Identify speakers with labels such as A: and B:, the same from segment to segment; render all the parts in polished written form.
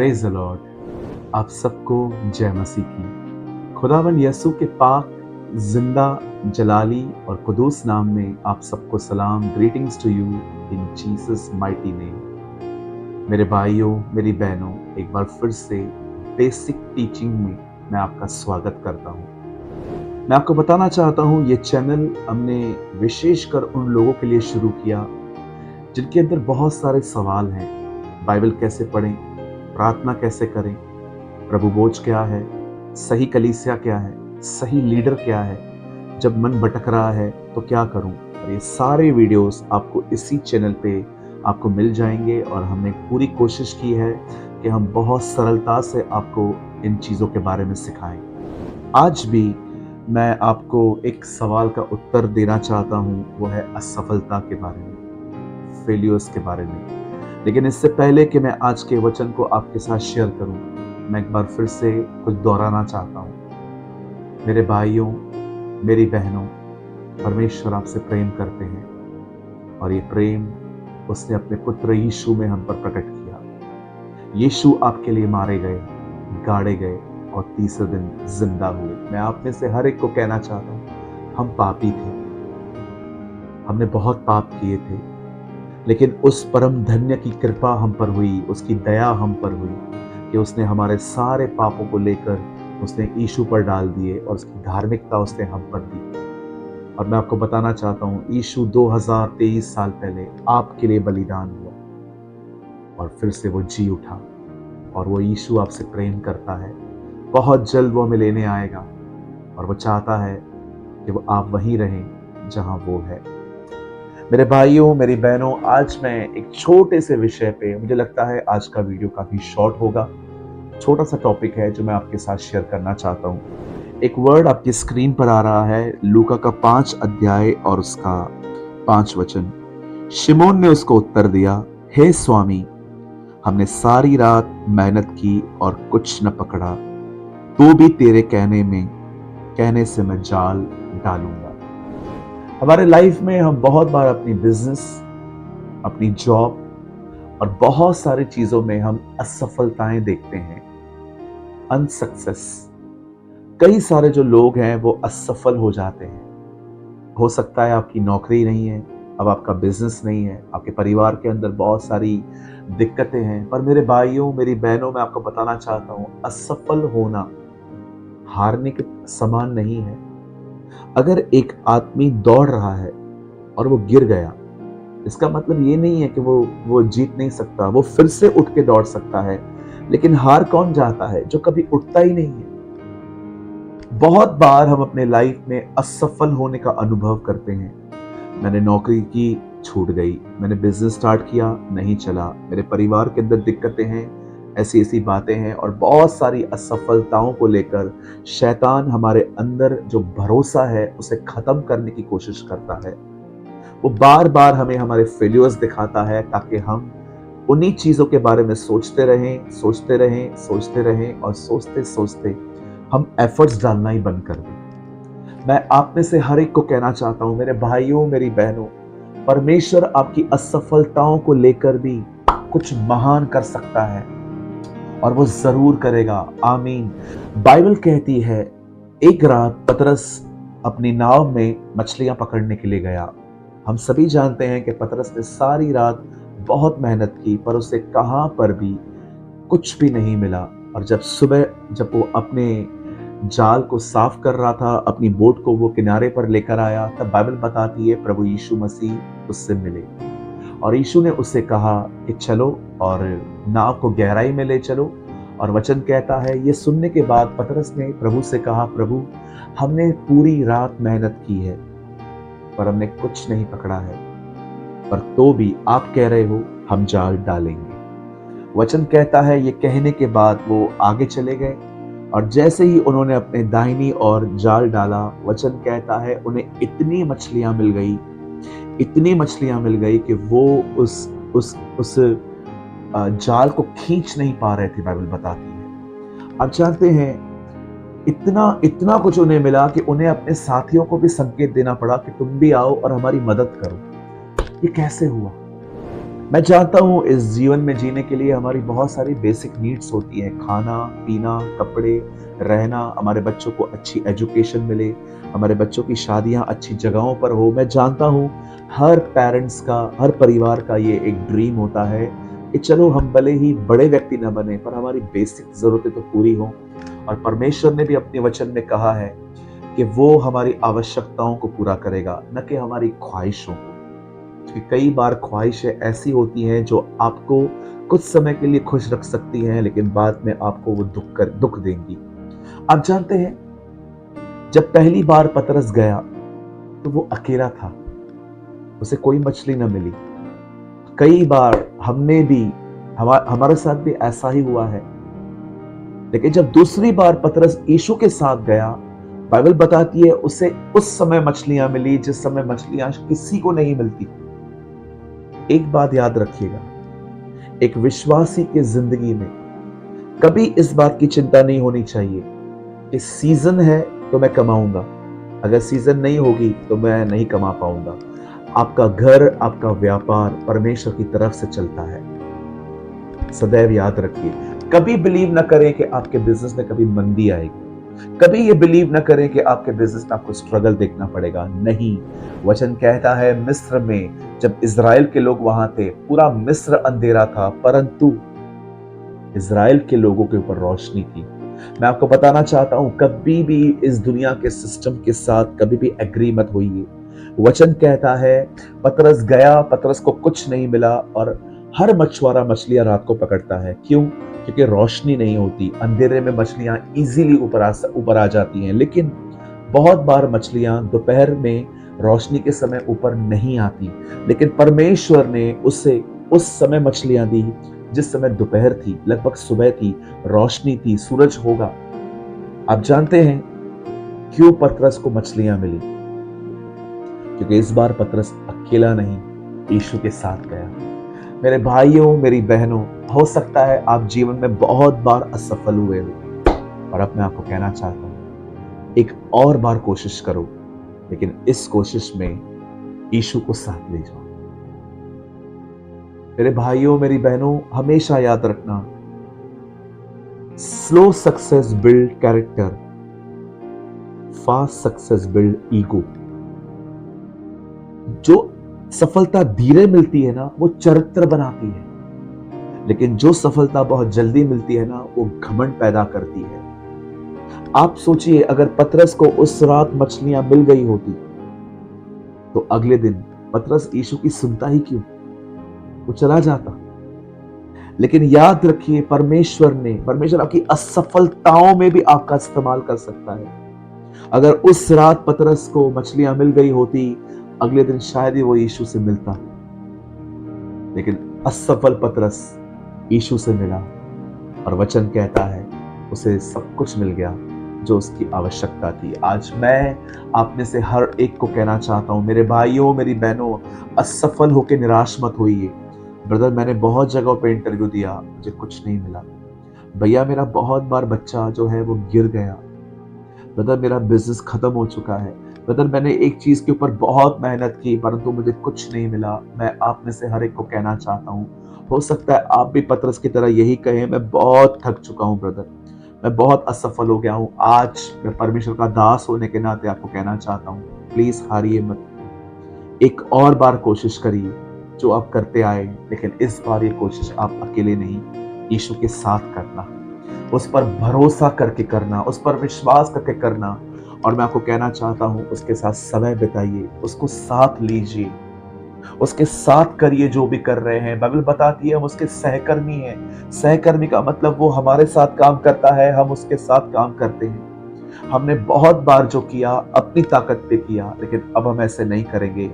A: Praise the Lord. आप सबको जय मसीह की। खुदावन यसु के पाक जिंदा जलाली और कुदूस नाम में आप सबको सलाम। Greetings to you in Jesus mighty name. मेरे भाइयों, मेरी बहनों, एक बार फिर से बेसिक टीचिंग में मैं आपका स्वागत करता हूँ। मैं आपको बताना चाहता हूँ, ये चैनल हमने विशेषकर उन लोगों के लिए शुरू किया जिनके अंदर बहुत सारे सवाल हैं। बाइबल कैसे पढ़ें, प्रार्थना कैसे करें, प्रभु बोझ क्या है, सही कलीसिया क्या है, सही लीडर क्या है, जब मन भटक रहा है तो क्या करूं। और ये सारे वीडियोस आपको इसी चैनल पे आपको मिल जाएंगे और हमने पूरी कोशिश की है कि हम बहुत सरलता से आपको इन चीज़ों के बारे में सिखाएं। आज भी मैं आपको एक सवाल का उत्तर देना चाहता हूं, वो है असफलता के बारे में, फेलियर्स के बारे में। लेकिन इससे पहले कि मैं आज के वचन को आपके साथ शेयर करूं, मैं एक बार फिर से कुछ दोहराना चाहता हूं। मेरे भाइयों, मेरी बहनों, परमेश्वर आपसे प्रेम करते हैं और ये प्रेम उसने अपने पुत्र यीशु में हम पर प्रकट किया। यीशु आपके लिए मारे गए, गाड़े गए और तीसरे दिन जिंदा हुए। मैं आप में से हर एक को कहना चाहता हूं, हम पापी थे, हमने बहुत पाप किए थे, लेकिन उस परम धन्य की कृपा हम पर हुई, उसकी दया हम पर हुई कि उसने हमारे सारे पापों को लेकर उसने यीशु पर डाल दिए और उसकी धार्मिकता उसने हम पर दी। और मैं आपको बताना चाहता हूँ, यीशु 2023 साल पहले आपके लिए बलिदान हुआ और फिर से वो जी उठा। और वो यीशु आपसे प्रेम करता है, बहुत जल्द वो हमें लेने आएगा और वो चाहता है कि वो आप वहीं रहें जहां वो है। मेरे भाइयों, मेरी बहनों, आज मैं एक छोटे से विषय पे, मुझे लगता है आज का वीडियो काफी शॉर्ट होगा, छोटा सा टॉपिक है जो मैं आपके साथ शेयर करना चाहता हूँ। एक वर्ड आपकी स्क्रीन पर आ रहा है, लूका का 5 अध्याय और उसका 5 वचन। शिमोन ने उसको उत्तर दिया, हे स्वामी, हमने सारी रात मेहनत की और कुछ न पकड़ा, तो भी तेरे कहने से मैं जाल डालूंगा। हमारे लाइफ में हम बहुत बार अपनी बिजनेस, अपनी जॉब और बहुत सारी चीजों में हम असफलताएं देखते हैं, अनसक्सेस। कई सारे जो लोग हैं वो असफल हो जाते हैं। हो सकता है आपकी नौकरी नहीं है, अब आपका बिजनेस नहीं है, आपके परिवार के अंदर बहुत सारी दिक्कतें हैं। पर मेरे भाइयों, मेरी बहनों, मैं आपको बताना चाहता हूं, असफल होना हारने के समान नहीं है। अगर एक आदमी दौड़ रहा है और वो गिर गया, इसका मतलब ये नहीं है कि वो जीत नहीं सकता, वो फिर से उठ के दौड़ सकता है। लेकिन हार कौन जाता है? जो कभी उठता ही नहीं है। बहुत बार हम अपने लाइफ में असफल होने का अनुभव करते हैं। मैंने नौकरी की, छूट गई, मैंने बिजनेस स्टार्ट किया, नहीं चला, मेरे परिवार के अंदर दिक्कतें हैं, ऐसी ऐसी बातें हैं और बहुत सारी असफलताओं को लेकर शैतान हमारे अंदर जो भरोसा है उसे खत्म करने की कोशिश करता है। वो बार बार हमें हमारे फेलियर्स दिखाता है ताकि हम उन्हीं चीजों के बारे में सोचते रहें और सोचते सोचते हम एफर्ट्स डालना ही बंद कर दें। मैं आप में से हर एक को कहना चाहता हूं, मेरे भाइयों, मेरी बहनों, परमेश्वर आपकी असफलताओं को लेकर भी कुछ महान कर सकता है और वो जरूर करेगा। आमीन। बाइबल कहती है, एक रात पतरस अपनी नाव में मछलियां पकड़ने के लिए गया। हम सभी जानते हैं कि पतरस ने सारी रात बहुत मेहनत की, पर उसे कहां पर भी कुछ भी नहीं मिला। और जब सुबह जब वो अपने जाल को साफ कर रहा था, अपनी बोट को वो किनारे पर लेकर आया, तब बाइबल बताती है प्रभु यीशु मसीह उससे मिले और यीशु ने उससे कहा कि चलो और नाव को गहराई में ले चलो। और वचन कहता है, ये सुनने के बाद पतरस ने प्रभु से कहा, प्रभु, हमने पूरी रात मेहनत की है पर हमने कुछ नहीं पकड़ा है, पर तो भी आप कह रहे हो हम जाल डालेंगे। वचन कहता है, ये कहने के बाद वो आगे चले गए और जैसे ही उन्होंने अपने दाहिनी ओर जाल डाला, वचन कहता है उन्हें इतनी मछलियां मिल गई कि वो उस जाल को खींच नहीं पा रहे थे। बाइबल बताती है, आप जानते हैं, इतना कुछ उन्हें मिला कि उन्हें अपने साथियों को भी संकेत देना पड़ा कि तुम भी आओ और हमारी मदद करो। ये कैसे हुआ? मैं जानता हूँ इस जीवन में जीने के लिए हमारी बहुत सारी बेसिक नीड्स होती हैं, खाना पीना, कपड़े, रहना, हमारे बच्चों को अच्छी एजुकेशन मिले, हमारे बच्चों की शादियां अच्छी जगहों पर हो। मैं जानता हूँ हर पेरेंट्स का, हर परिवार का ये एक ड्रीम होता है कि चलो हम भले ही बड़े व्यक्ति न बने पर हमारी बेसिक जरूरतें तो पूरी हो। और परमेश्वर ने भी अपने वचन में कहा है कि वो हमारी आवश्यकताओं को पूरा करेगा, न कि हमारी ख्वाहिशों को। कि कई बार ख्वाहिशें ऐसी होती हैं जो आपको कुछ समय के लिए खुश रख सकती हैं, लेकिन बाद में आपको वो दुख देंगी। आप जानते हैं, जब पहली बार पतरस गया तो वो अकेला था, उसे कोई मछली न मिली। कई बार हमने भी हमारे साथ भी ऐसा ही हुआ है। लेकिन जब दूसरी बार पतरस यीशु के साथ गया, बाइबल बताती है उसे उस समय मछलियां मिली जिस समय मछलियां किसी को नहीं मिलती। एक बात याद रखिएगा, एक विश्वासी की जिंदगी में कभी इस बात की चिंता नहीं होनी चाहिए कि सीजन है तो मैं कमाऊंगा, अगर सीजन नहीं होगी तो मैं नहीं कमा पाऊंगा। आपका घर, आपका व्यापार परमेश्वर की तरफ से चलता है, सदैव याद रखिए। कभी बिलीव ना करें कि आपके बिजनेस में कभी मंदी आएगी, कभी ये बिलीव ना करें कि आपके बिजनेस में आपको स्ट्रगल देखना पड़ेगा। नहीं, वचन कहता है मिस्र में जब इजराइल के लोग वहां थे, पूरा मिस्र अंधेरा था, परंतु इजराइल के लोगों के ऊपर रोशनी थी। मैं आपको बताना चाहता हूं, कभी भी इस दुनिया के सिस्टम के साथ कभी भी एग्री मत होइए। वचन कहता है पतरस गया, पतरस को कुछ नहीं मिला, और हर मछुआरा मछलियां रात को पकड़ता है। क्यों? क्योंकि रोशनी नहीं होती। अंधेरे में मछलियां इजीली ऊपर आ जाती हैं, लेकिन बहुत बार मछलियां दोपहर में रोशनी के समय ऊपर नहीं आती। लेकिन परमेश्वर ने उसे उस समय मछलियां दी जिस समय दोपहर थी, लगभग सुबह थी, रोशनी थी, सूरज होगा। आप जानते हैं क्यों पतरस को मछलियां मिली? क्योंकि इस बार पतरस अकेला नहीं, यीशु के साथ गया। मेरे भाइयों, मेरी बहनों, हो सकता है आप जीवन में बहुत बार असफल हुए हो, और अब मैं आपको कहना चाहता हूं, एक और बार कोशिश करो, लेकिन इस कोशिश में यीशु को साथ ले जाओ। मेरे भाइयों, मेरी बहनों, हमेशा याद रखना, slow success build character, fast success build ego. जो सफलता धीरे मिलती है ना, वो चरित्र बनाती है, लेकिन जो सफलता बहुत जल्दी मिलती है ना, वो घमंड पैदा करती है। आप सोचिए, अगर पतरस को उस रात मछलियां मिल गई होती तो अगले दिन पतरस यीशु की सुनता ही क्यों? वो चला जाता। लेकिन याद रखिए, परमेश्वर आपकी असफलताओं में भी आपका इस्तेमाल कर सकता है। अगर उस रात पतरस को मछलियां मिल गई होती, अगले दिन शायद ही वो यीशु से मिलता। लेकिन असफल पतरस यीशु से मिला, और वचन कहता है उसे सब कुछ मिल गया जो उसकी आवश्यकता थी। आज मैं आप में से हर एक को कहना चाहता हूं, मेरे भाइयों, मेरी बहनों, असफल होकर निराश मत होइए। ब्रदर, मैंने बहुत जगहों पे इंटरव्यू दिया, मुझे कुछ नहीं मिला। भैया, मेरा बहुत बार बच्चा जो है वो गिर गया। ब्रदर, मेरा बिजनेस खत्म हो चुका है। ब्रदर, मैंने एक चीज के ऊपर बहुत मेहनत की, परंतु मुझे कुछ नहीं मिला। मैं आप में से हर एक को कहना चाहता हूँ, हो सकता है आप भी पतरस की तरह यही कहें, मैं बहुत थक चुका हूँ ब्रदर, मैं बहुत असफल हो गया हूँ। आज मैं परमेश्वर का दास होने के नाते आपको कहना चाहता हूँ, प्लीज हारिए मत, एक और बार कोशिश करिए जो आप करते आए, लेकिन इस बार ये कोशिश आप अकेले नहीं, यीशु के साथ करना, उस पर भरोसा करके करना, उस पर विश्वास करके करना। और मैं आपको कहना चाहता हूं, उसके साथ समय बिताइए, उसको साथ लीजिए, उसके साथ करिए जो भी कर रहे हैं। बाइबल बताती है हम उसके सहकर्मी हैं। सहकर्मी का मतलब वो हमारे साथ काम करता है, हम उसके साथ काम करते हैं। हमने बहुत बार जो किया अपनी ताकत पे किया, लेकिन अब हम ऐसे नहीं करेंगे।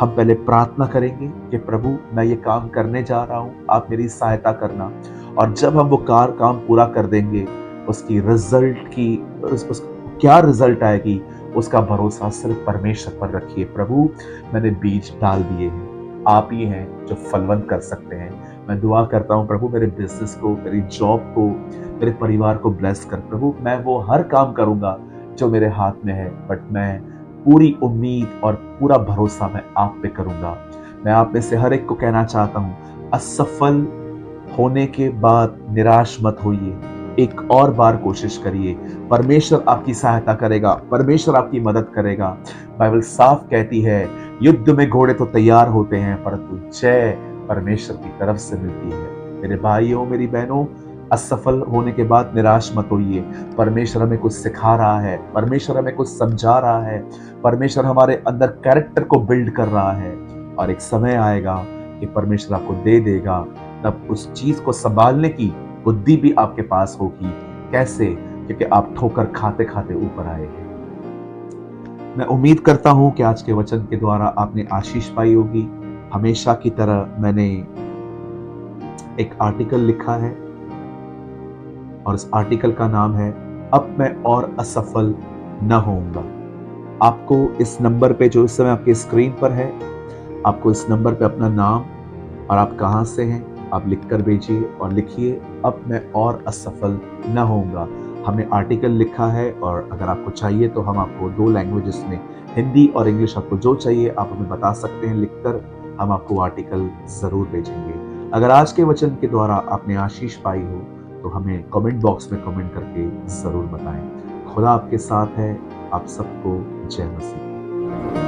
A: हम पहले प्रार्थना करेंगे कि प्रभु, मैं ये काम करने जा रहा हूँ, आप मेरी सहायता करना। और जब हम वो काम पूरा कर देंगे, उसकी रिजल्ट की क्या रिजल्ट आएगी, उसका भरोसा सिर्फ परमेश्वर पर रखिए। प्रभु, मैंने बीज डाल दिए हैं, आप ही हैं जो फलवंत कर सकते हैं। मैं दुआ करता हूँ प्रभु, मेरे बिजनेस को, मेरी जॉब को, मेरे परिवार को ब्लेस कर। प्रभु, मैं वो हर काम करूंगा जो मेरे हाथ में है, बट मैं पूरी उम्मीद और पूरा भरोसा मैं आप पे करूंगा। मैं आप में से हर एक को कहना चाहता हूँ, असफल होने के बाद निराश मत होइए, एक और बार कोशिश करिए। परमेश्वर आपकी सहायता करेगा, परमेश्वर आपकी मदद करेगा। बाइबल साफ कहती है, युद्ध में घोड़े तो तैयार होते हैं परंतु जय परमेश्वर की तरफ से मिलती है। मेरे भाइयों, मेरी बहनों, असफल होने के बाद निराश मत होइए। परमेश्वर हमें कुछ सिखा रहा है, परमेश्वर हमें कुछ समझा रहा है, परमेश्वर हमारे अंदर कैरेक्टर को बिल्ड कर रहा है, और एक समय आएगा कि परमेश्वर आपको दे देगा, तब उस चीज को संभालने की बुद्धि भी आपके पास होगी। कैसे? क्योंकि आप ठोकर खाते खाते ऊपर आए हैं। मैं उम्मीद करता हूं कि आज के वचन के द्वारा आपने आशीष पाई होगी। हमेशा की तरह मैंने एक आर्टिकल लिखा है और इस आर्टिकल का नाम है, अब मैं और असफल न होऊंगा। आपको इस नंबर पे, जो इस समय आपके स्क्रीन पर है, आपको इस नंबर पे अपना नाम और आप कहां से हैं आप लिखकर भेजिए और लिखिए, अब मैं और असफल न होऊंगा। हमने आर्टिकल लिखा है और अगर आपको चाहिए तो हम आपको 2 लैंग्वेजेस में, हिंदी और इंग्लिश, आपको जो चाहिए आप हमें बता सकते हैं लिखकर, हम आपको आर्टिकल जरूर भेजेंगे। अगर आज के वचन के द्वारा आपने आशीष पाई हो तो हमें कमेंट बॉक्स में कमेंट करके जरूर बताएं। खुदा आपके साथ है। आप सबको जय मसीह।